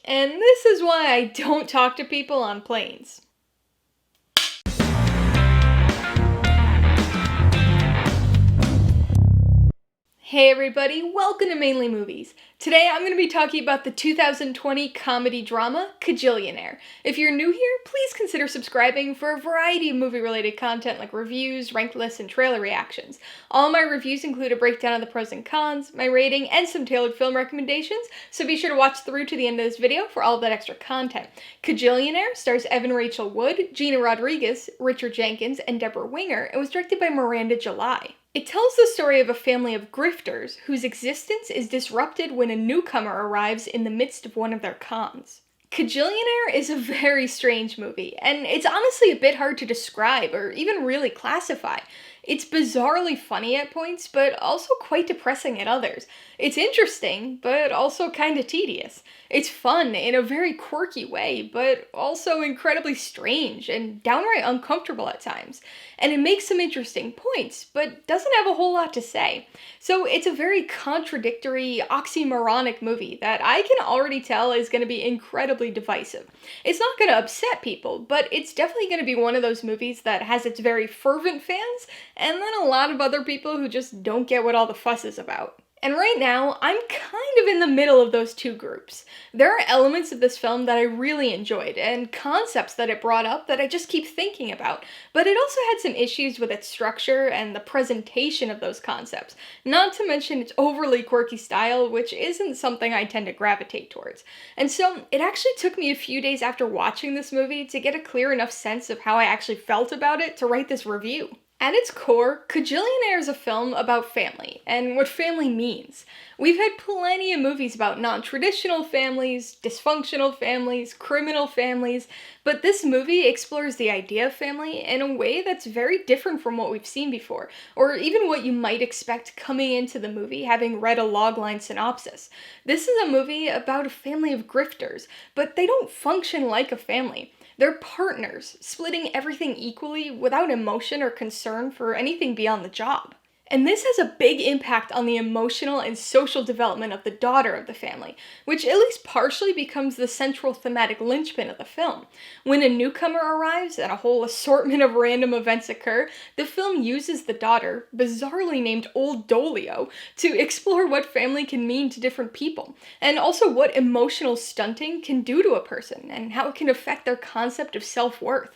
And this is why I don't talk to people on planes. Hey everybody, welcome to Mainely Movies. Today I'm going to be talking about the 2020 comedy drama, Kajillionaire. If you're new here, please consider subscribing for a variety of movie-related content like reviews, ranked lists, and trailer reactions. All my reviews include a breakdown of the pros and cons, my rating, and some tailored film recommendations, so be sure to watch through to the end of this video for all of that extra content. Kajillionaire stars Evan Rachel Wood, Gina Rodriguez, Richard Jenkins, and Debra Winger, and was directed by Miranda July. It tells the story of a family of grifters whose existence is disrupted when a newcomer arrives in the midst of one of their cons. Kajillionaire is a very strange movie, and it's honestly a bit hard to describe or even really classify. It's bizarrely funny at points, but also quite depressing at others. It's interesting, but also kinda tedious. It's fun in a very quirky way, but also incredibly strange and downright uncomfortable at times. And it makes some interesting points, but doesn't have a whole lot to say. So it's a very contradictory, oxymoronic movie that I can already tell is going to be incredibly divisive. It's not going to upset people, but it's definitely going to be one of those movies that has its very fervent fans, and then a lot of other people who just don't get what all the fuss is about. And right now, I'm kind of in the middle of those two groups. There are elements of this film that I really enjoyed, and concepts that it brought up that I just keep thinking about, but it also had some issues with its structure and the presentation of those concepts, not to mention its overly quirky style, which isn't something I tend to gravitate towards. And so, it actually took me a few days after watching this movie to get a clear enough sense of how I actually felt about it to write this review. At its core, Kajillionaire is a film about family, and what family means. We've had plenty of movies about non-traditional families, dysfunctional families, criminal families, but this movie explores the idea of family in a way that's very different from what we've seen before, or even what you might expect coming into the movie having read a logline synopsis. This is a movie about a family of grifters, but they don't function like a family. They're partners, splitting everything equally without emotion or concern for anything beyond the job. And this has a big impact on the emotional and social development of the daughter of the family, which at least partially becomes the central thematic linchpin of the film. When a newcomer arrives and a whole assortment of random events occur, the film uses the daughter, bizarrely named Old Dolio, to explore what family can mean to different people, and also what emotional stunting can do to a person, and how it can affect their concept of self-worth.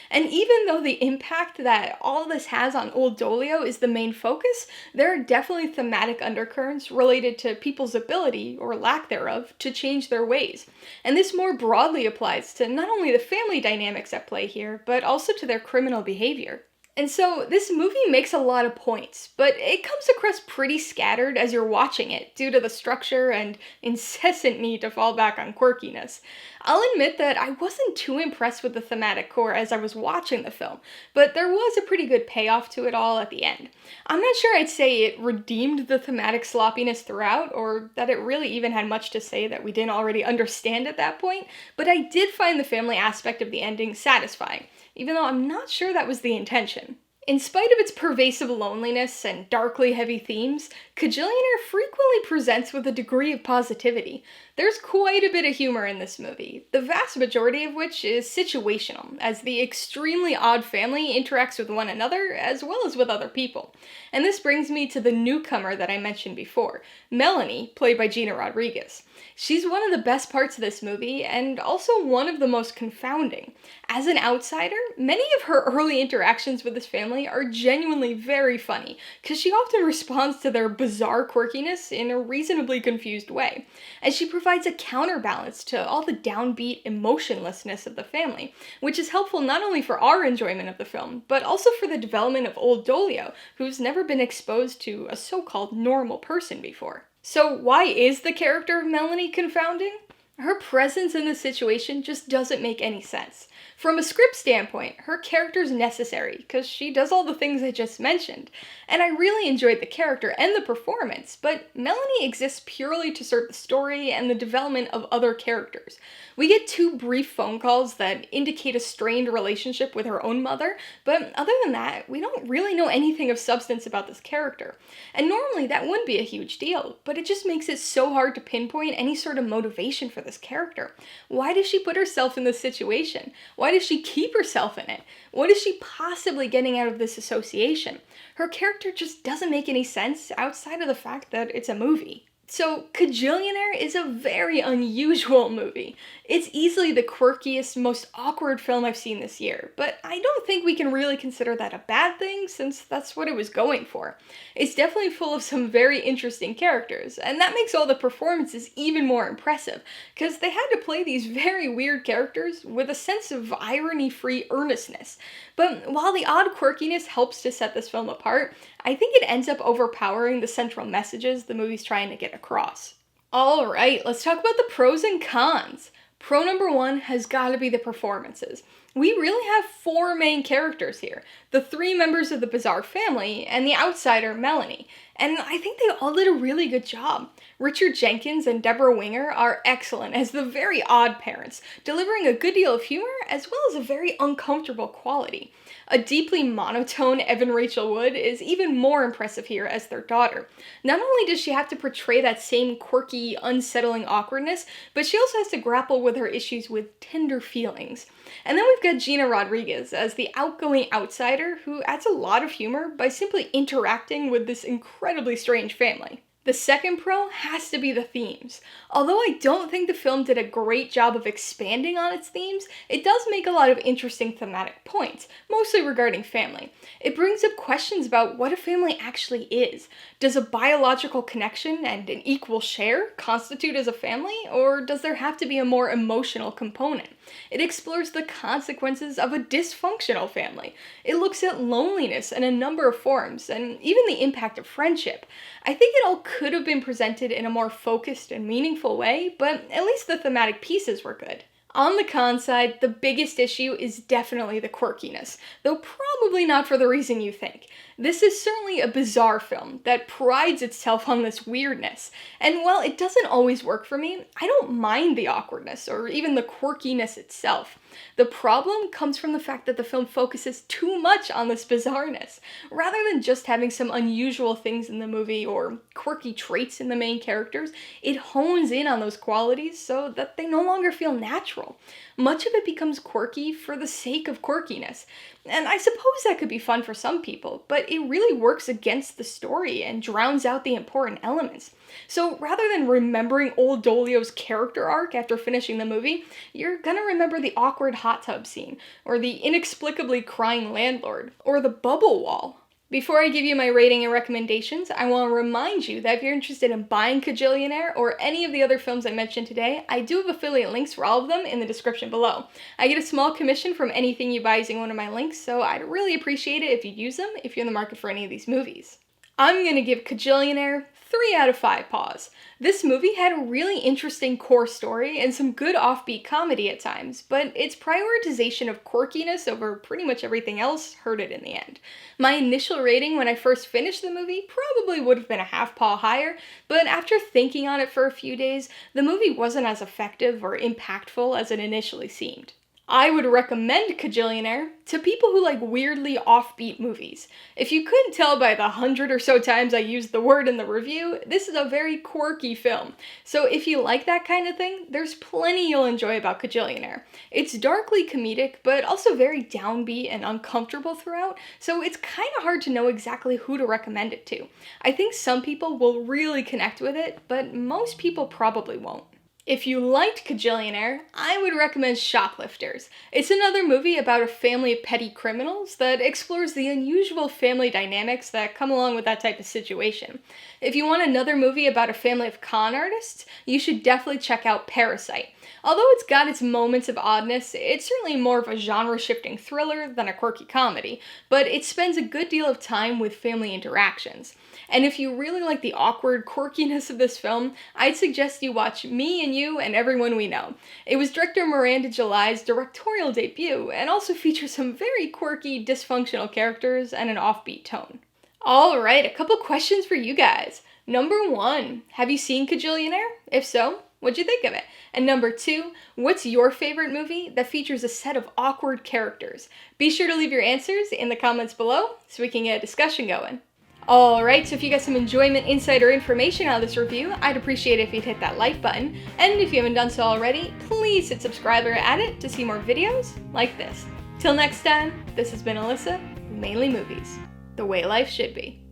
And even though the impact that all this has on Old Dolio is the main focus, there are definitely thematic undercurrents related to people's ability, or lack thereof, to change their ways. And this more broadly applies to not only the family dynamics at play here, but also to their criminal behavior. And so, this movie makes a lot of points, but it comes across pretty scattered as you're watching it, due to the structure and incessant need to fall back on quirkiness. I'll admit that I wasn't too impressed with the thematic core as I was watching the film, but there was a pretty good payoff to it all at the end. I'm not sure I'd say it redeemed the thematic sloppiness throughout, or that it really even had much to say that we didn't already understand at that point, but I did find the family aspect of the ending satisfying, even though I'm not sure that was the intention. In spite of its pervasive loneliness and darkly heavy themes, Kajillionaire frequently presents with a degree of positivity. There's quite a bit of humor in this movie, the vast majority of which is situational, as the extremely odd family interacts with one another as well as with other people. And this brings me to the newcomer that I mentioned before, Melanie, played by Gina Rodriguez. She's one of the best parts of this movie, and also one of the most confounding. As an outsider, many of her early interactions with this family are genuinely very funny, because she often responds to their bizarre quirkiness in a reasonably confused way, and she provides a counterbalance to all the downbeat emotionlessness of the family, which is helpful not only for our enjoyment of the film, but also for the development of Old Dolio, who's never been exposed to a so-called normal person before. So why is the character of Melanie confounding? Her presence in the situation just doesn't make any sense. From a script standpoint, her character's necessary, because she does all the things I just mentioned, and I really enjoyed the character and the performance, but Melanie exists purely to serve the story and the development of other characters. We get 2 brief phone calls that indicate a strained relationship with her own mother, but other than that, we don't really know anything of substance about this character. And normally that wouldn't be a huge deal, but it just makes it so hard to pinpoint any sort of motivation for this this character. Why does she put herself in this situation? Why does she keep herself in it? What is she possibly getting out of this association? Her character just doesn't make any sense outside of the fact that it's a movie. So, Kajillionaire is a very unusual movie. It's easily the quirkiest, most awkward film I've seen this year, but I don't think we can really consider that a bad thing since that's what it was going for. It's definitely full of some very interesting characters, and that makes all the performances even more impressive, because they had to play these very weird characters with a sense of irony-free earnestness. But while the odd quirkiness helps to set this film apart, I think it ends up overpowering the central messages the movie's trying to get across. Alright, let's talk about the pros and cons. Pro number one has gotta be the performances. We really have four main characters here. The three members of the bizarre family, and the outsider, Melanie. And I think they all did a really good job. Richard Jenkins and Debra Winger are excellent as the very odd parents, delivering a good deal of humor as well as a very uncomfortable quality. A deeply monotone Evan Rachel Wood is even more impressive here as their daughter. Not only does she have to portray that same quirky, unsettling awkwardness, but she also has to grapple with her issues with tender feelings. And then we've got Gina Rodriguez as the outgoing outsider who adds a lot of humor by simply interacting with this incredibly strange family. The second pro has to be the themes. Although I don't think the film did a great job of expanding on its themes, it does make a lot of interesting thematic points, mostly regarding family. It brings up questions about what a family actually is. Does a biological connection and an equal share constitute as a family, or does there have to be a more emotional component? It explores the consequences of a dysfunctional family. It looks at loneliness in a number of forms, and even the impact of friendship. I think it all could have been presented in a more focused and meaningful way, but at least the thematic pieces were good. On the con side, the biggest issue is definitely the quirkiness, though probably not for the reason you think. This is certainly a bizarre film that prides itself on this weirdness, and while it doesn't always work for me, I don't mind the awkwardness or even the quirkiness itself. The problem comes from the fact that the film focuses too much on this bizarreness. Rather than just having some unusual things in the movie or quirky traits in the main characters, it hones in on those qualities so that they no longer feel natural. Much of it becomes quirky for the sake of quirkiness. And I suppose that could be fun for some people, but it really works against the story and drowns out the important elements. So rather than remembering old Dolio's character arc after finishing the movie, you're gonna remember the awkward hot tub scene, or the inexplicably crying landlord, or the bubble wall. Before I give you my rating and recommendations, I want to remind you that if you're interested in buying Kajillionaire or any of the other films I mentioned today, I do have affiliate links for all of them in the description below. I get a small commission from anything you buy using one of my links, so I'd really appreciate it if you'd use them if you're in the market for any of these movies. I'm gonna give Kajillionaire 3 out of 5 paws. This movie had a really interesting core story and some good offbeat comedy at times, but its prioritization of quirkiness over pretty much everything else hurt it in the end. My initial rating when I first finished the movie probably would have been a half paw higher, but after thinking on it for a few days, the movie wasn't as effective or impactful as it initially seemed. I would recommend Kajillionaire to people who like weirdly offbeat movies. If you couldn't tell by the 100 or so times I used the word in the review, this is a very quirky film. So if you like that kind of thing, there's plenty you'll enjoy about Kajillionaire. It's darkly comedic, but also very downbeat and uncomfortable throughout, so it's kind of hard to know exactly who to recommend it to. I think some people will really connect with it, but most people probably won't. If you liked Kajillionaire, I would recommend Shoplifters. It's another movie about a family of petty criminals that explores the unusual family dynamics that come along with that type of situation. If you want another movie about a family of con artists, you should definitely check out Parasite. Although it's got its moments of oddness, it's certainly more of a genre-shifting thriller than a quirky comedy, but it spends a good deal of time with family interactions. And if you really like the awkward quirkiness of this film, I'd suggest you watch Me and You and Everyone We Know. It was director Miranda July's directorial debut, and also features some very quirky, dysfunctional characters and an offbeat tone. Alright, a couple questions for you guys. Number 1, have you seen Kajillionaire? If so, what'd you think of it? And number 2, what's your favorite movie that features a set of awkward characters? Be sure to leave your answers in the comments below so we can get a discussion going. Alright, so if you got some enjoyment, insight, or information out of this review, I'd appreciate it if you'd hit that like button. And if you haven't done so already, please hit subscribe or add it to see more videos like this. Till next time, this has been Alyssa, Mainly Movies, the way life should be.